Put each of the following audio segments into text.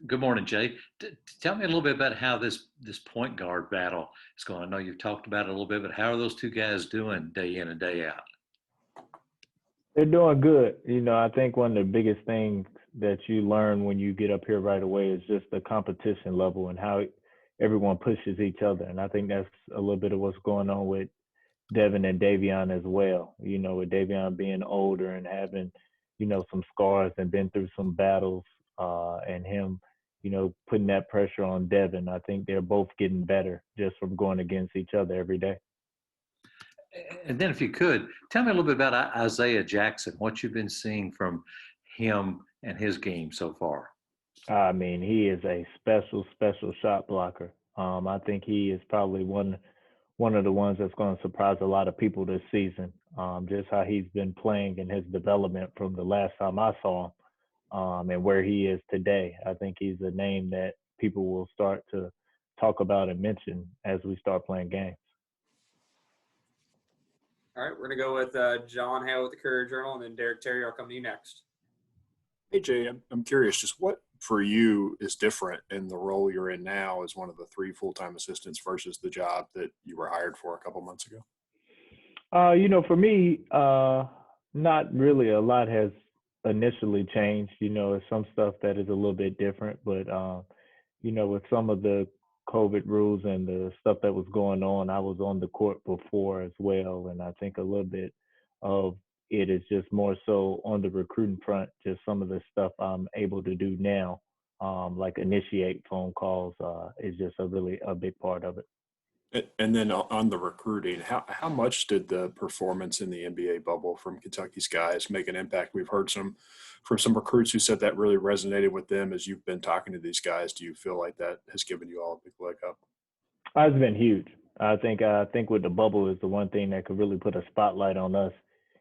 Good morning, Jay. Tell me a little bit about how this point guard battle is going. I know you've talked about it a little bit, but how are those two guys doing day in and day out? They're doing good. I think one of the biggest things that you learn when you get up here right away is just the competition level and how everyone pushes each other. And I think that's a little bit of what's going on with Devin and Davion as well. With Davion being older and having, some scars and been through some battles, and him, putting that pressure on Devin. I think they're both getting better just from going against each other every day. And then, if you could, tell me a little bit about Isaiah Jackson, what you've been seeing from him and his game so far. I mean, he is a special, special shot blocker. I think he is probably one of the ones that's going to surprise a lot of people this season. Just how he's been playing and his development from the last time I saw him, and where he is today. I think he's a name that people will start to talk about and mention as we start playing games. All right, we're going to go with John Hale with the Courier Journal, and then Derrick Terry. I'll come to you next. Hey, Jay, I'm curious, just what for you is different in the role you're in now as one of the three full-time assistants versus the job that you were hired for a couple months ago? For me, not really a lot has initially changed. It's some stuff that is a little bit different, but, with some of the COVID rules and the stuff that was going on, I was on the court before as well. And I think a little bit of it is just more so on the recruiting front, just some of the stuff I'm able to do now, like initiate phone calls, is just a big part of it. And then on the recruiting, how much did the performance in the NBA bubble from Kentucky's guys make an impact? We've heard from some recruits who said that really resonated with them as you've been talking to these guys. Do you feel like that has given you all a big leg up? It's been huge. I think with the bubble is the one thing that could really put a spotlight on us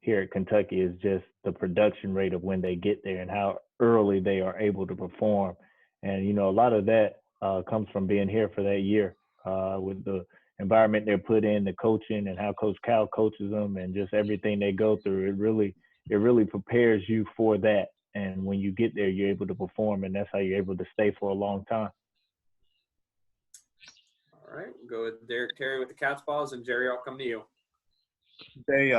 here at Kentucky is just the production rate of when they get there and how early they are able to perform. And, a lot of that comes from being here for that year, with the environment they're put in, the coaching and how Coach Cal coaches them and just everything they go through. It really prepares you for that. And when you get there, you're able to perform, and that's how you're able to stay for a long time. All right, we'll go with Derrick Terry with the Cat's Paws, and Jerry, I'll come to you. They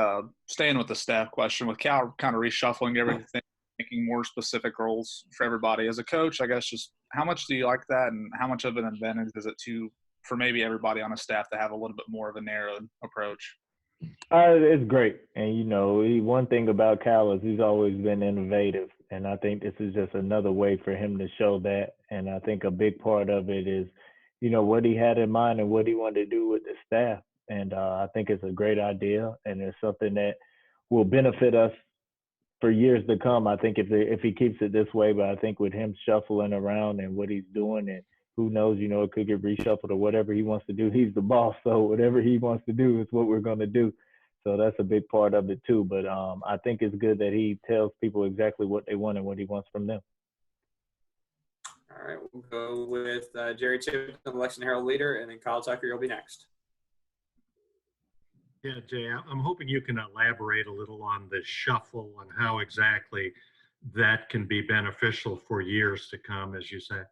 staying with the staff question, with Cal kind of reshuffling everything, making more specific roles for everybody. As a coach, I guess, just how much do you like that, and how much of an advantage is it for maybe everybody on a staff to have a little bit more of a narrowed approach? It's great. And, one thing about Cal is he's always been innovative. And I think this is just another way for him to show that. And I think a big part of it is, what he had in mind and what he wanted to do with the staff. And I think it's a great idea. And it's something that will benefit us for years to come. I think if he keeps it this way, but I think with him shuffling around and what he's doing, and who knows, it could get reshuffled or whatever he wants to do. He's the boss, so whatever he wants to do is what we're going to do. So that's a big part of it too. But I think it's good that he tells people exactly what they want and what he wants from them. All right, we'll go with Jerry Chip, the Lexington Herald leader, and then Kyle Tucker, you'll be next. Yeah, Jay, I'm hoping you can elaborate a little on the shuffle and how exactly that can be beneficial for years to come, as you say.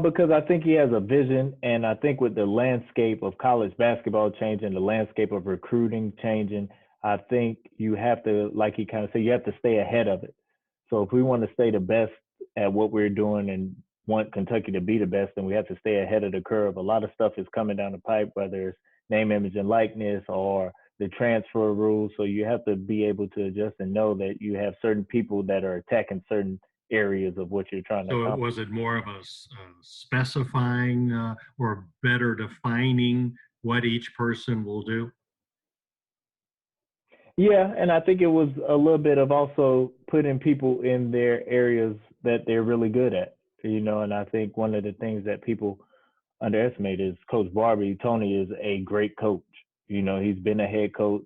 Because I think he has a vision, and I think with the landscape of college basketball changing, the landscape of recruiting changing, I think you have to, like he kind of said, you have to stay ahead of it. So if we want to stay the best at what we're doing and want Kentucky to be the best, then we have to stay ahead of the curve. A lot of stuff is coming down the pipe, whether it's name, image, and likeness or the transfer rules. So you have to be able to adjust and know that you have certain people that are attacking certain areas of what you're trying to accomplish. So was it more of a specifying or better defining what each person will do? Yeah, and I think it was a little bit of also putting people in their areas that they're really good at, and I think one of the things that people underestimate is Coach Barbie. Tony is a great coach. He's been a head coach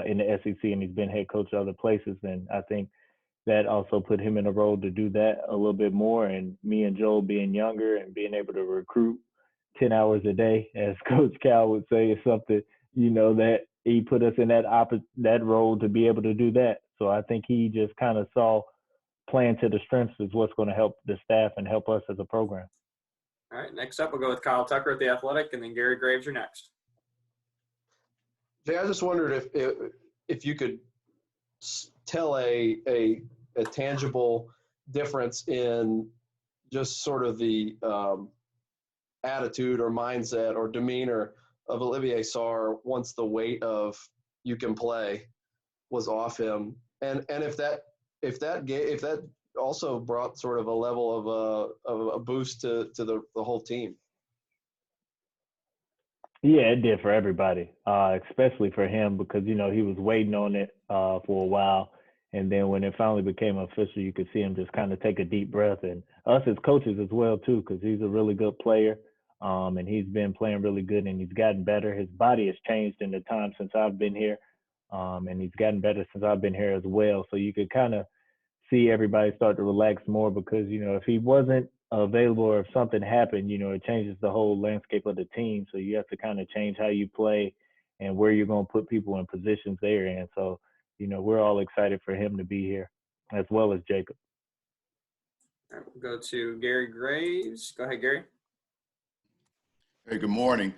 in the SEC, and he's been head coach at other places, and I think that also put him in a role to do that a little bit more. And me and Joel being younger and being able to recruit 10 hours a day, as Coach Cal would say, is something, that he put us in that role to be able to do that. So I think he just kind of saw playing to the strengths is what's going to help the staff and help us as a program. All right, next up, we'll go with Kyle Tucker at the Athletic, and then Gary Graves, you're next. Jay, I just wondered if you could tell a tangible difference in just sort of the attitude or mindset or demeanor of Olivier Sarr once the weight of you can play was off him, and if that also brought sort of a level of a boost to the whole team. Yeah, it did for everybody, especially for him because, he was waiting on it for a while. And then when it finally became official, you could see him just kind of take a deep breath. And us as coaches as well, too, because he's a really good player. And he's been playing really good and he's gotten better. His body has changed in the time since I've been here. And he's gotten better since I've been here as well. So you could kind of see everybody start to relax more because, if he wasn't available or if something happened, it changes the whole landscape of the team. So you have to kind of change how you play and where you're going to put people in positions they're in. So, we're all excited for him to be here as well as Jacob. All right, we'll go to Gary Graves. Go ahead, Gary. Hey, good morning.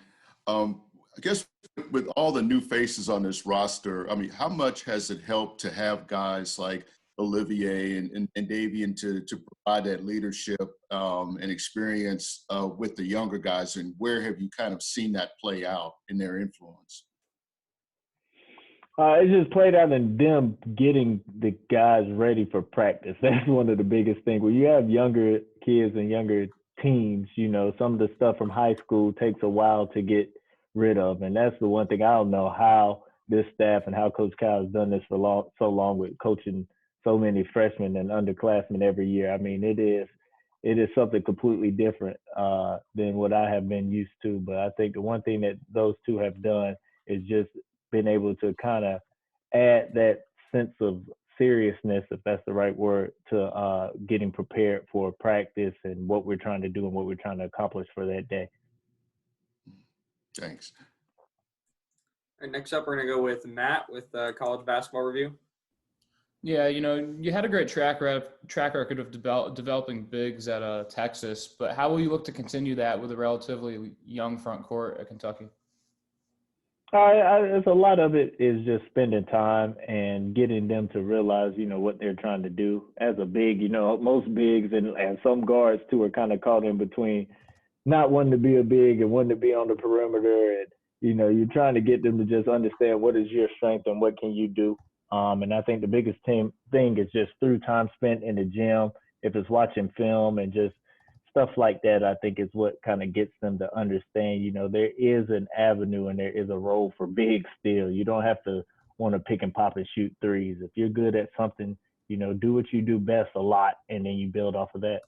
I guess with all the new faces on this roster, how much has it helped to have guys like Olivier and Davian to provide that leadership and experience with the younger guys, and where have you kind of seen that play out in their influence? It just played out in them getting the guys ready for practice. That's one of the biggest things. When you have younger kids and younger teams, some of the stuff from high school takes a while to get rid of. And that's the one thing I don't know how this staff and how Coach Cal has done this for so long with coaching so many freshmen and underclassmen every year. It is something completely different than what I have been used to. But I think the one thing that those two have done is just been able to kind of add that sense of seriousness, if that's the right word, to getting prepared for practice and what we're trying to do and what we're trying to accomplish for that day. Thanks. And next up, we're going to go with Matt with College Basketball Review. Yeah, you had a great track record of developing bigs at Texas, but how will you look to continue that with a relatively young front court at Kentucky? It's a lot of it is just spending time and getting them to realize, what they're trying to do. As a big, most bigs and some guards too are kind of caught in between not wanting to be a big and wanting to be on the perimeter. And, you're trying to get them to just understand what is your strength and what can you do. And I think the biggest thing is just through time spent in the gym, if it's watching film and just stuff like that, I think is what kind of gets them to understand, there is an avenue and there is a role for big still. You don't have to want to pick and pop and shoot threes. If you're good at something, do what you do best a lot, and then you build off of that.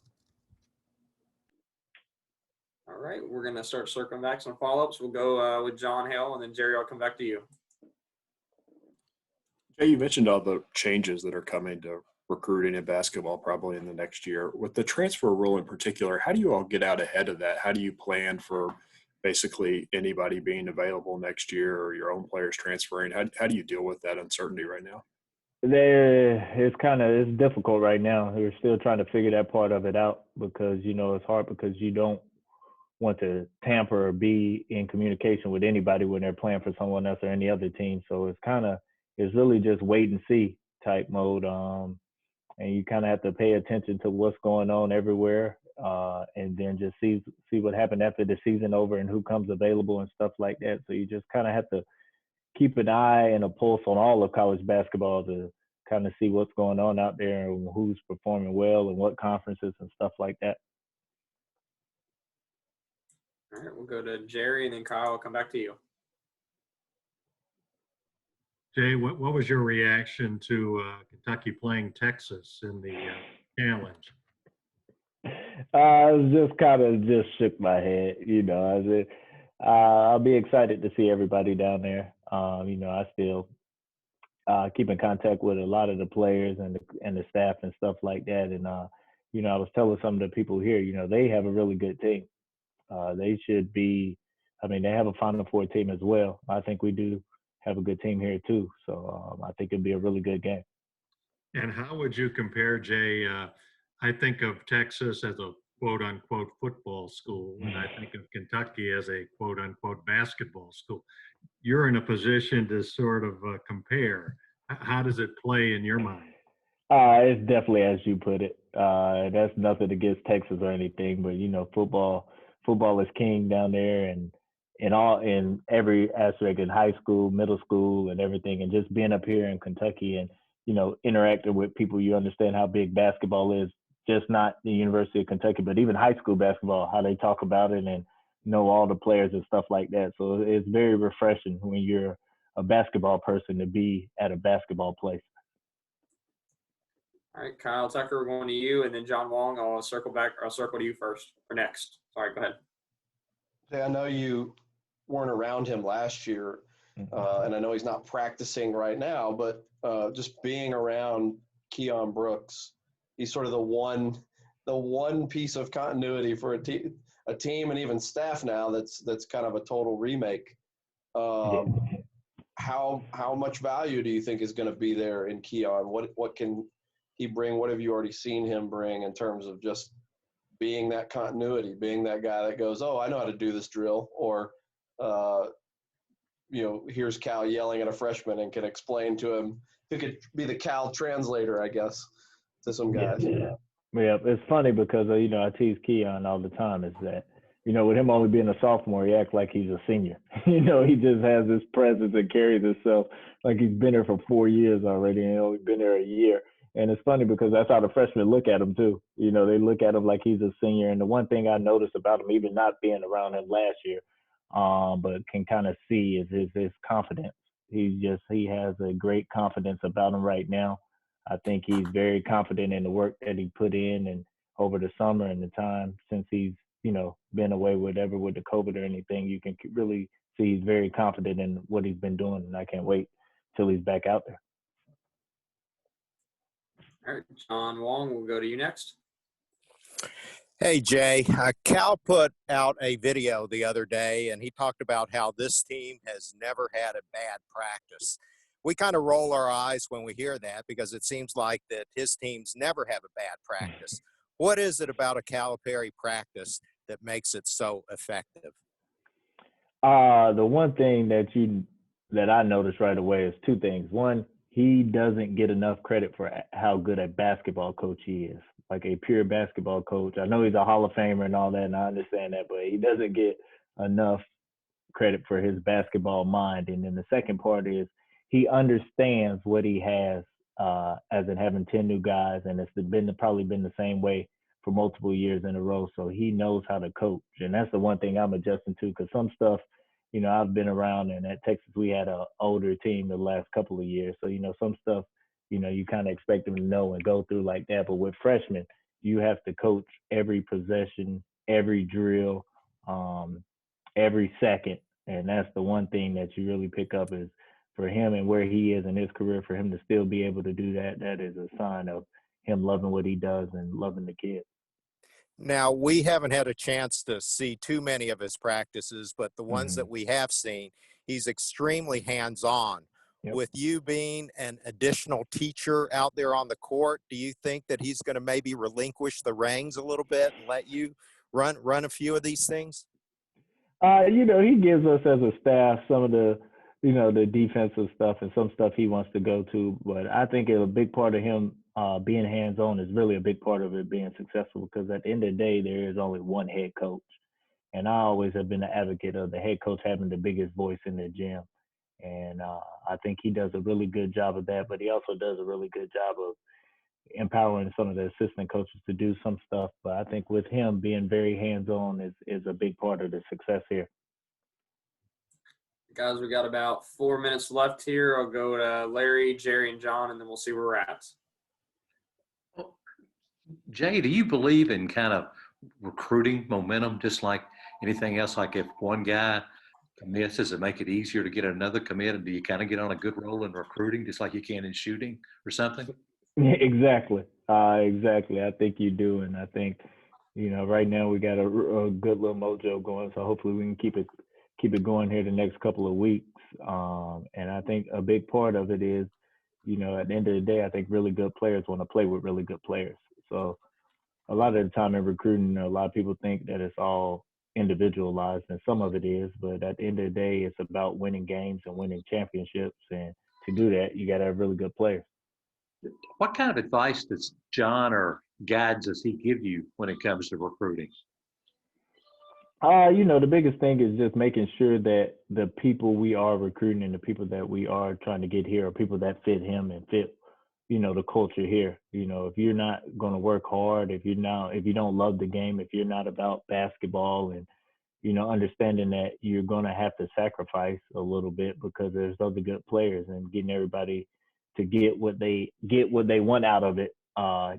All right, we're going to start circling back some follow-ups. We'll go with John Hale, and then Jerry, I'll come back to you. Jay, you mentioned all the changes that are coming to recruiting in basketball probably in the next year. With the transfer rule in particular, how do you all get out ahead of that? How do you plan for basically anybody being available next year or your own players transferring? How do you deal with that uncertainty right now? It's difficult right now. We're still trying to figure that part of it out because, it's hard because you don't want to tamper or be in communication with anybody when they're playing for someone else or any other team. So it's really just wait and see type mode. And you kind of have to pay attention to what's going on everywhere, and then just see what happened after the season over and who comes available and stuff like that. So you just kind of have to keep an eye and a pulse on all of college basketball to kind of see what's going on out there and who's performing well and what conferences and stuff like that. All right, we'll go to Jerry, and then Kyle, I'll come back to you. Jay, what was your reaction to Kentucky playing Texas in the challenge? I was just kind of shook my head, I said, I'll be excited to see everybody down there. I still keep in contact with a lot of the players and the staff and stuff like that. And, I was telling some of the people here, they have a really good team. They should be, they have a Final Four team as well. I think we do have a good team here too. So I think it'll be a really good game. And how would you compare, Jay? I think of Texas as a quote unquote football school, and I think of Kentucky as a quote unquote basketball school. You're in a position to sort of compare. How does it play in your mind? It's definitely as you put it. That's nothing against Texas or anything, but football is king down there, and in every aspect in high school, middle school, and everything. And just being up here in Kentucky and interacting with people, you understand how big basketball is. Just not the University of Kentucky, but even high school basketball, how they talk about it and know all the players and stuff like that. So it's very refreshing when you're a basketball person to be at a basketball place. All right, Kyle Tucker, we're going to you, and then John Wong. I'll circle back. Or I'll circle to you first or next. Sorry, go ahead. I know you weren't around him last year, and I know he's not practicing right now, but just being around Keon Brooks, he's sort of the one piece of continuity for a team and even staff now that's kind of a total remake. How much value do you think is going to be there in Keon? What can he bring? What have you already seen him bring in terms of just being that continuity, being that guy that goes, oh, I know how to do this drill, or here's Cal yelling at a freshman and can explain to him, who could be the Cal translator, I guess, to some guys. Yeah, it's funny because I tease Keon all the time. Is that with him only being a sophomore, he acts like he's a senior. He just has this presence and carries himself like he's been here for 4 years already, and only been there a year. And it's funny because that's how the freshmen look at him too. They look at him like he's a senior. And the one thing I noticed about him, even not being around him last year, but can kind of see is his confidence. He has a great confidence about him right now. I think he's very confident in the work that he put in and over the summer and the time since he's been away with the COVID or anything. You can really see he's very confident in what he's been doing, and I can't wait till he's back out there. All right, John Wong, we'll go to you next. Hey, Jay. Cal put out a video the other day, and he talked about how this team has never had a bad practice. We kind of roll our eyes when we hear that because it seems like that his teams never have a bad practice. What is it about a Calipari practice that makes it so effective? The one thing that I noticed right away is two things. One, he doesn't get enough credit for how good a basketball coach he is, like a pure basketball coach. I know he's a Hall of Famer and all that, and I understand that, but he doesn't get enough credit for his basketball mind. And then the second part is he understands what he has, as in having 10 new guys, and it's probably been the same way for multiple years in a row. So he knows how to coach, and that's the one thing I'm adjusting to, because some stuff, I've been around, and at Texas we had an older team the last couple of years. So, some stuff, you kind of expect them to know and go through like that. But with freshmen, you have to coach every possession, every drill, every second. And that's the one thing that you really pick up is for him and where he is in his career, for him to still be able to do that, that is a sign of him loving what he does and loving the kids. Now, we haven't had a chance to see too many of his practices, but the ones that we have seen, he's extremely hands-on. Yep. With you being an additional teacher out there on the court, do you think that he's going to maybe relinquish the reins a little bit and let you run a few of these things? He gives us as a staff some of the, the defensive stuff and some stuff he wants to go to. But I think a big part of him being hands-on is really a big part of it being successful, because at the end of the day, there is only one head coach. And I always have been an advocate of the head coach having the biggest voice in the gym. And I think he does a really good job of that, but he also does a really good job of empowering some of the assistant coaches to do some stuff. But I think with him being very hands-on is a big part of the success here. Guys, we got about 4 minutes left here. I'll go to Larry, Jerry, and John, and then we'll see where we're at. Jay, do you believe in kind of recruiting momentum, just like anything else? Like if one guy commits, does it make it easier to get another commit? And do you kind of get on a good roll in recruiting, just like you can in shooting or something? Exactly. Exactly. I think you do. And I think, right now we got a good little mojo going. So hopefully we can keep it going here the next couple of weeks. And I think a big part of it is, at the end of the day, I think really good players want to play with really good players. So a lot of the time in recruiting, a lot of people think that it's all individualized, and some of it is, but at the end of the day, it's about winning games and winning championships. And to do that, you got to have really good players. What kind of advice does John or guides does he give you when it comes to recruiting? The biggest thing is just making sure that the people we are recruiting and the people that we are trying to get here are people that fit him and fit, the culture here. If you're not going to work hard, if you don't love the game, if you're not about basketball and, understanding that you're going to have to sacrifice a little bit because there's other good players, and getting everybody to get what they want out of it.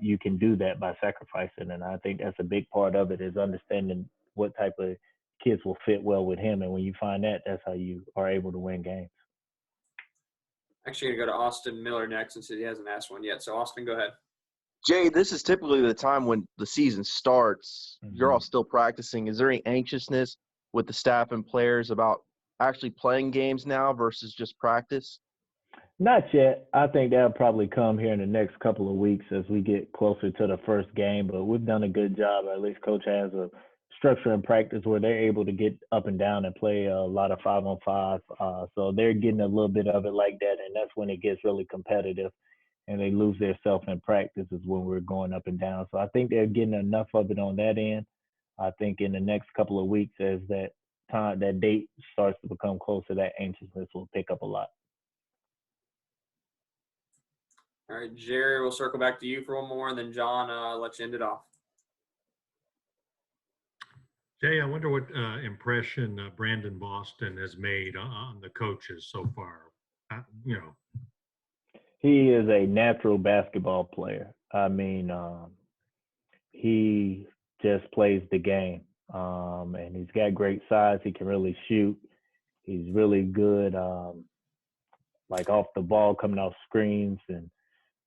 You can do that by sacrificing. And I think that's a big part of it, is understanding what type of kids will fit well with him. And when you find that, that's how you are able to win games. Actually, going to go to Austin Miller next, since he hasn't asked one yet. So, Austin, go ahead. Jay, this is typically the time when the season starts. You're all still practicing. Is there any anxiousness with the staff and players about actually playing games now versus just practice? Not yet. I think that'll probably come here in the next couple of weeks as we get closer to the first game. But we've done a good job. At least Coach has a structure in practice where they're able to get up and down and play a lot of 5-on-5. So they're getting a little bit of it like that, and that's when it gets really competitive and they lose their self in practice, is when we're going up and down. So I think they're getting enough of it on that end. I think in the next couple of weeks, as that date starts to become closer, that anxiousness will pick up a lot. All right, Jerry, we'll circle back to you for one more, and then John, let you end it off. Jay, I wonder what impression Brandon Boston has made on the coaches so far. He is a natural basketball player. I mean, he just plays the game, and he's got great size. He can really shoot. He's really good, like off the ball, coming off screens and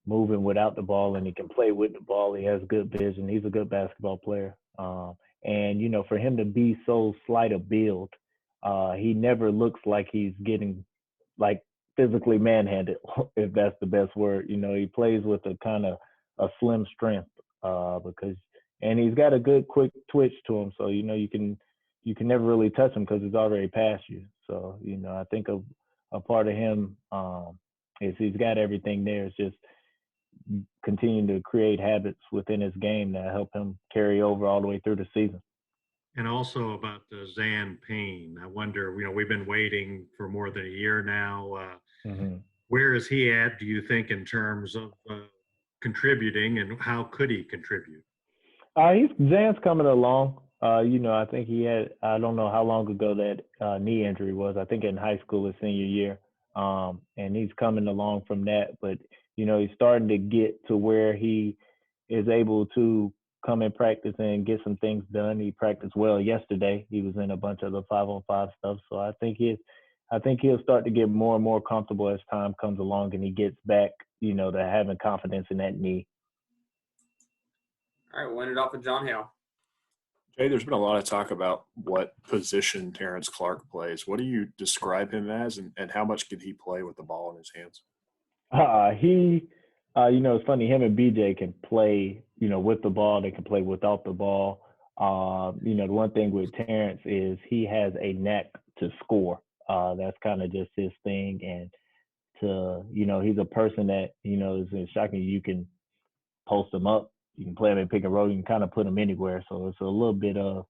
moving without the ball, and he can play with the ball. He has good vision. He's a good basketball player. And, for him to be so slight of build, he never looks like he's getting, like, physically manhandled, if that's the best word. He plays with a kind of a slim strength and he's got a good quick twitch to him. So, you can never really touch him because he's already past you. So, I think a part of him is he's got everything there. It's just continuing to create habits within his game that help him carry over all the way through the season. And also about Zan Payne. I wonder, we've been waiting for more than a year now. Where is he at, do you think, in terms of contributing, and how could he contribute? Zan's coming along. I think he had, I don't know how long ago that knee injury was. I think in high school, his senior year. And he's coming along from that. But, he's starting to get to where he is able to come and practice and get some things done. He practiced well yesterday. He was in a bunch of the 5-on-5 stuff. So I think he'll start to get more and more comfortable as time comes along and he gets back, to having confidence in that knee. All right, we'll end it off with John Hale. Jay, there's been a lot of talk about what position Terence Clark plays. What do you describe him as, and how much can he play with the ball in his hands? It's funny, him and BJ can play, with the ball. They can play without the ball. The one thing with Terence is he has a knack to score. That's kind of just his thing. And he's a person that, is shocking. You can post him up. You can play him in pick and roll. You can kind of put him anywhere. So it's a little bit of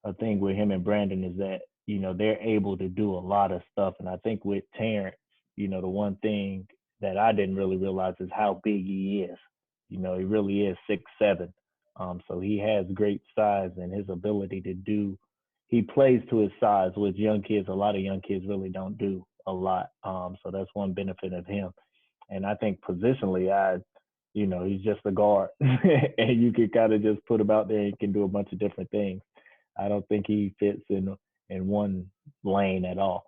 a thing with him and Brandon is that, they're able to do a lot of stuff. And I think with Terence, the one thing that I didn't really realize is how big he is. He really is 6'7". So he has great size, and his ability he plays to his size, which a lot of young kids really don't do a lot. So that's one benefit of him. And I think positionally, he's just a guard and you can kind of just put him out there and he can do a bunch of different things. I don't think he fits in one lane at all.